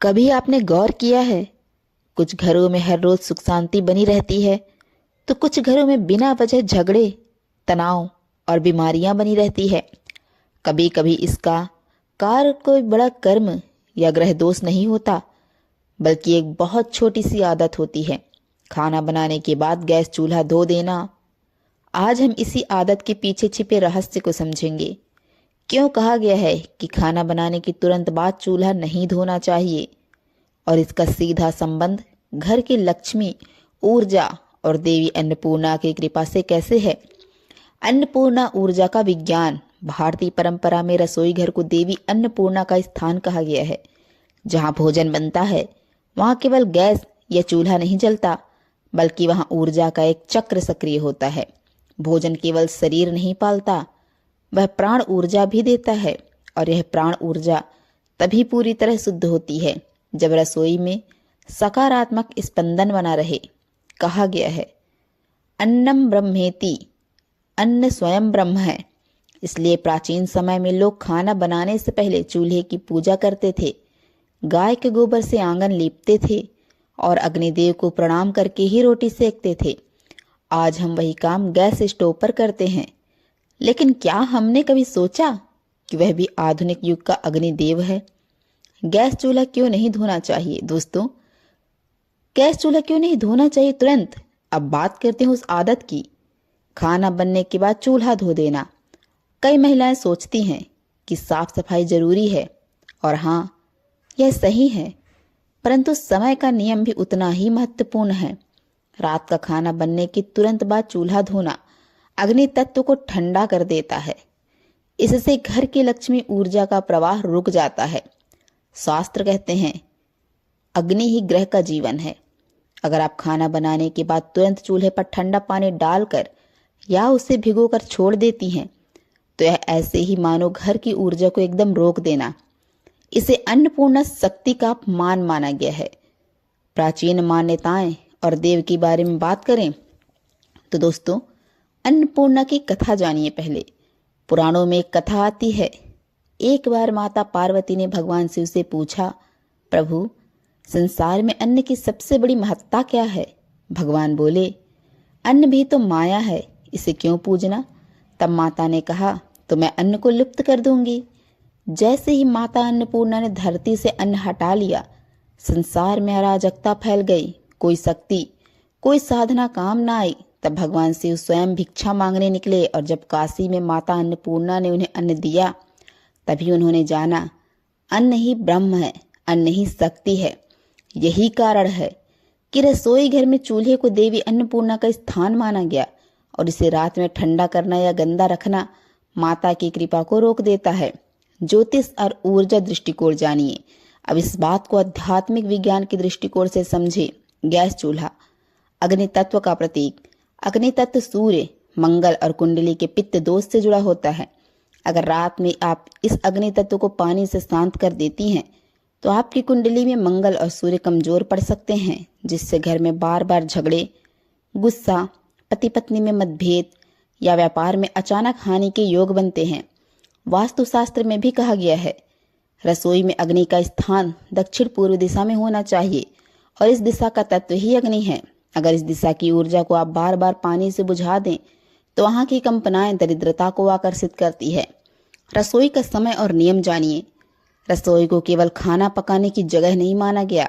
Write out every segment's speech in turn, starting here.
कभी आपने गौर किया है, कुछ घरों में हर रोज सुख शांति बनी रहती है, तो कुछ घरों में बिना वजह झगड़े, तनाव और बीमारियां बनी रहती है। कभी कभी इसका कारण कोई बड़ा कर्म या ग्रह दोष नहीं होता, बल्कि एक बहुत छोटी सी आदत होती है, खाना बनाने के बाद गैस चूल्हा धो देना। आज हम इसी आदत के पीछे छिपे रहस्य को समझेंगे। क्यों कहा गया है कि खाना बनाने के तुरंत बाद चूल्हा नहीं धोना चाहिए, और इसका सीधा संबंध घर की लक्ष्मी, ऊर्जा और देवी अन्नपूर्णा की कृपा से कैसे है। अन्नपूर्णा ऊर्जा का विज्ञान। भारतीय परंपरा में रसोई घर को देवी अन्नपूर्णा का स्थान कहा गया है। जहाँ भोजन बनता है वहाँ केवल गैस या चूल्हा नहीं जलता, बल्कि वहाँ ऊर्जा का एक चक्र सक्रिय होता है। भोजन केवल शरीर नहीं पालता, वह प्राण ऊर्जा भी देता है, और यह प्राण ऊर्जा तभी पूरी तरह शुद्ध होती है जब रसोई में सकारात्मक स्पंदन बना रहे। कहा गया है, अन्नम ब्रह्मेति, अन्न स्वयं ब्रह्म है। इसलिए प्राचीन समय में लोग खाना बनाने से पहले चूल्हे की पूजा करते थे, गाय के गोबर से आंगन लीपते थे और अग्निदेव को प्रणाम करके ही रोटी सेकते थे। आज हम वही काम गैस स्टोव पर करते हैं, लेकिन क्या हमने कभी सोचा कि वह भी आधुनिक युग का अग्निदेव है। गैस चूल्हा क्यों नहीं धोना चाहिए दोस्तों? गैस चूल्हा क्यों नहीं धोना चाहिए तुरंत? अब बात करते हैं उस आदत की, खाना बनने के बाद चूल्हा धो देना। कई महिलाएं सोचती हैं कि साफ सफाई जरूरी है, और हाँ, यह सही है, परंतु समय का नियम भी उतना ही महत्वपूर्ण है। रात का खाना बनने के तुरंत बाद चूल्हा धोना अग्नि तत्व को ठंडा कर देता है। इससे घर की लक्ष्मी ऊर्जा का प्रवाह रुक जाता है। शास्त्र कहते हैं, अग्नि ही ग्रह का जीवन है। अगर आप खाना बनाने के बाद तुरंत चूल्हे पर ठंडा पानी डालकर या उसे भिगोकर छोड़ देती हैं, तो यह ऐसे ही मानो घर की ऊर्जा को एकदम रोक देना। इसे अन्नपूर्णा शक्ति का अपमान माना गया है। प्राचीन मान्यताएं और देव के बारे में बात करें तो दोस्तों, अन्नपूर्णा की कथा जानिए। पहले पुराणों में एक कथा आती है। एक बार माता पार्वती ने भगवान शिव से पूछा, प्रभु, संसार में अन्न की सबसे बड़ी महत्ता क्या है? भगवान बोले, अन्न भी तो माया है, इसे क्यों पूजना? तब माता ने कहा, तो मैं अन्न को लुप्त कर दूंगी। जैसे ही माता अन्नपूर्णा ने धरती से अन्न हटा लिया, संसार में अराजकता फैल गई। कोई शक्ति, कोई साधना काम ना आई। तब भगवान शिव स्वयं भिक्षा मांगने निकले, और जब काशी में माता अन्नपूर्णा ने उन्हें अन्न दिया, तभी उन्होंने जाना, अन्न ही ब्रह्म है, अन्न ही शक्ति है। यही कारण है कि रसोई घर में चूल्हे को देवी अन्नपूर्णा का स्थान माना गया, और इसे रात में ठंडा करना या गंदा रखना माता की कृपा को रोक देता है। ज्योतिष और ऊर्जा दृष्टिकोण जानिए। अब इस बात को आध्यात्मिक विज्ञान के दृष्टिकोण से समझे। गैस चूल्हा अग्नि तत्व का प्रतीक। अग्नि तत्व सूर्य, मंगल और कुंडली के पित्त दोष से जुड़ा होता है। अगर रात में आप इस अग्नि तत्व को पानी से शांत कर देती हैं, तो आपकी कुंडली में मंगल और सूर्य कमजोर पड़ सकते हैं, जिससे घर में बार बार झगड़े, गुस्सा, पति पत्नी में मतभेद या व्यापार में अचानक हानि के योग बनते हैं। वास्तुशास्त्र में भी कहा गया है, रसोई में अग्नि का स्थान दक्षिण पूर्व दिशा में होना चाहिए, और इस दिशा का तत्व ही अग्नि है। अगर इस दिशा की ऊर्जा को आप बार बार पानी से बुझा दें, तो वहां की कंपनाएं दरिद्रता को आकर्षित करती है। रसोई का समय और नियम जानिए। रसोई को केवल खाना पकाने की जगह नहीं माना गया,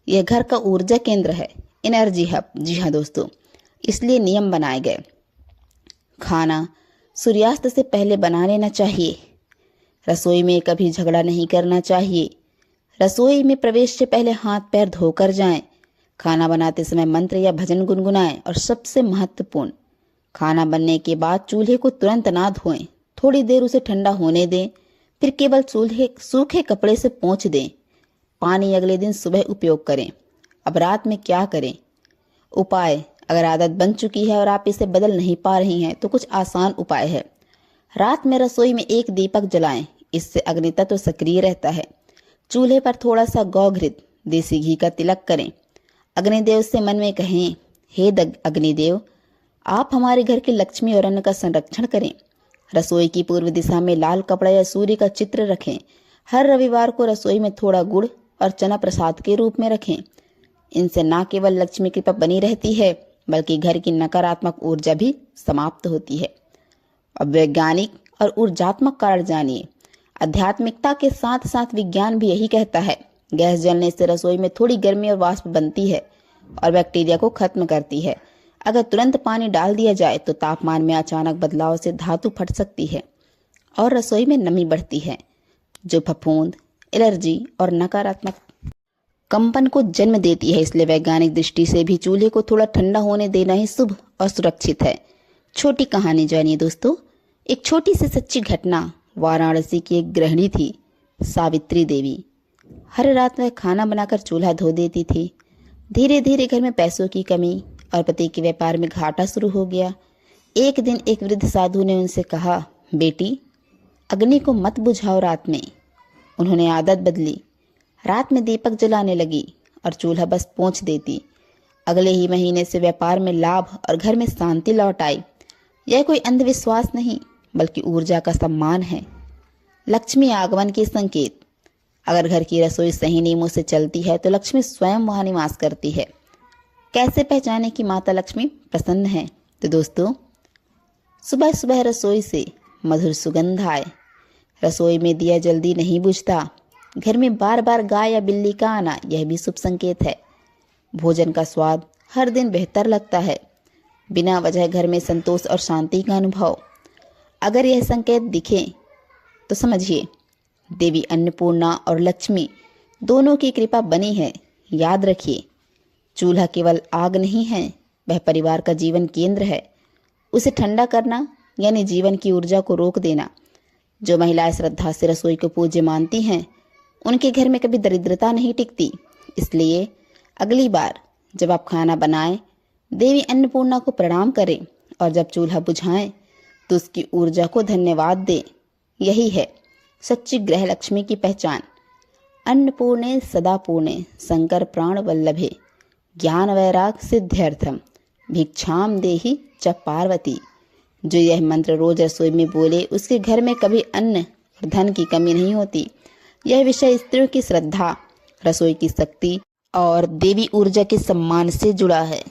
यह घर का ऊर्जा केंद्र है, एनर्जी हब। जी हाँ दोस्तों, इसलिए नियम बनाए गए। खाना सूर्यास्त से पहले बना लेना चाहिए। रसोई में कभी झगड़ा नहीं करना चाहिए। रसोई में प्रवेश से पहले हाथ पैर धोकर जाएं। खाना बनाते समय मंत्र या भजन गुनगुनाएं। और सबसे महत्वपूर्ण, खाना बनने के बाद चूल्हे को तुरंत ना धोएं, थोड़ी देर उसे ठंडा होने दें, फिर केवल चूल्हे सूखे कपड़े से पोंछ दें। पानी अगले दिन सुबह उपयोग करें। अब रात में क्या करें? उपाय, अगर आदत बन चुकी है और आप इसे बदल नहीं पा रही हैं, तो कुछ आसान उपाय है। रात में रसोई में एक दीपक जलाएं, इससे अग्नि तत्व सक्रिय रहता है। चूल्हे पर थोड़ा सा गौघृत, देसी घी का तिलक करें। अग्निदेव से मन में कहें, हे अग्निदेव, आप हमारे घर की लक्ष्मी और अन्न का संरक्षण करें। रसोई की पूर्व दिशा में लाल कपड़ा या सूर्य का चित्र रखें। हर रविवार को रसोई में थोड़ा गुड़, और चना प्रसाद के रूप में रखें। इनसे न केवल लक्ष्मी कृपा बनी रहती है बल्कि घर की नकारात्मक ऊर्जा भी समाप्त होती है। अब वैज्ञानिक और ऊर्जात्मक कारण जानिए। आध्यात्मिकता के साथ साथ विज्ञान भी यही कहता है। गैस जलने से रसोई में थोड़ी गर्मी और वाष्प बनती है और बैक्टीरिया को खत्म करती है। अगर तुरंत पानी डाल दिया जाए तो तापमान में अचानक बदलाव से धातु फट सकती है और रसोई में नमी बढ़ती है, जो फफूंद, एलर्जी और नकारात्मक कंपन को जन्म देती है। इसलिए वैज्ञानिक दृष्टि से भी चूल्हे को थोड़ा ठंडा होने देना ही शुभ और सुरक्षित है। छोटी कहानी जानिए दोस्तों। एक छोटी सी सच्ची घटना। वाराणसी की एक गृहिणी थी, सावित्री देवी। हर रात वह खाना बनाकर चूल्हा धो देती थी। धीरे धीरे घर में पैसों की कमी और पति के व्यापार में घाटा शुरू हो गया। एक दिन एक वृद्ध साधु ने उनसे कहा, बेटी, अग्नि को मत बुझाओ रात में। उन्होंने आदत बदली, रात में दीपक जलाने लगी और चूल्हा बस पोंछ देती। अगले ही महीने से व्यापार में लाभ और घर में शांति लौट आई। यह कोई अंधविश्वास नहीं बल्कि ऊर्जा का सम्मान है, लक्ष्मी आगमन के संकेत। अगर घर की रसोई सही नियमों से चलती है तो लक्ष्मी स्वयं वहां निवास करती है। कैसे पहचाने कि माता लक्ष्मी प्रसन्न है? तो दोस्तों, सुबह सुबह रसोई से मधुर सुगंध आए। रसोई में दिया जल्दी नहीं बुझता। घर में बार बार गाय या बिल्ली का आना, यह भी शुभ संकेत है। भोजन का स्वाद हर दिन बेहतर लगता है। बिना वजह घर में संतोष और शांति का अनुभव। अगर यह संकेत दिखे तो समझिए देवी अन्नपूर्णा और लक्ष्मी दोनों की कृपा बनी है। याद रखिए, चूल्हा केवल आग नहीं है, वह परिवार का जीवन केंद्र है। उसे ठंडा करना यानी जीवन की ऊर्जा को रोक देना। जो महिलाएं श्रद्धा से रसोई को पूज्य मानती हैं, उनके घर में कभी दरिद्रता नहीं टिकती। इसलिए अगली बार जब आप खाना बनाएं, देवी अन्नपूर्णा को प्रणाम करें और जब चूल्हा बुझाएं तो उसकी ऊर्जा को धन्यवाद दें। यही है सच्ची गृह लक्ष्मी की पहचान। अन्नपूर्णे सदा पूर्णे शंकर प्राण वल्लभे ज्ञान वैराग सिद्ध्यर्थम भिक्षाम देहि च पार्वती। जो यह मंत्र रोज रसोई में बोले, उसके घर में कभी अन्न और धन की कमी नहीं होती। यह विषय स्त्रियों की श्रद्धा, रसोई की शक्ति और देवी ऊर्जा के सम्मान से जुड़ा है।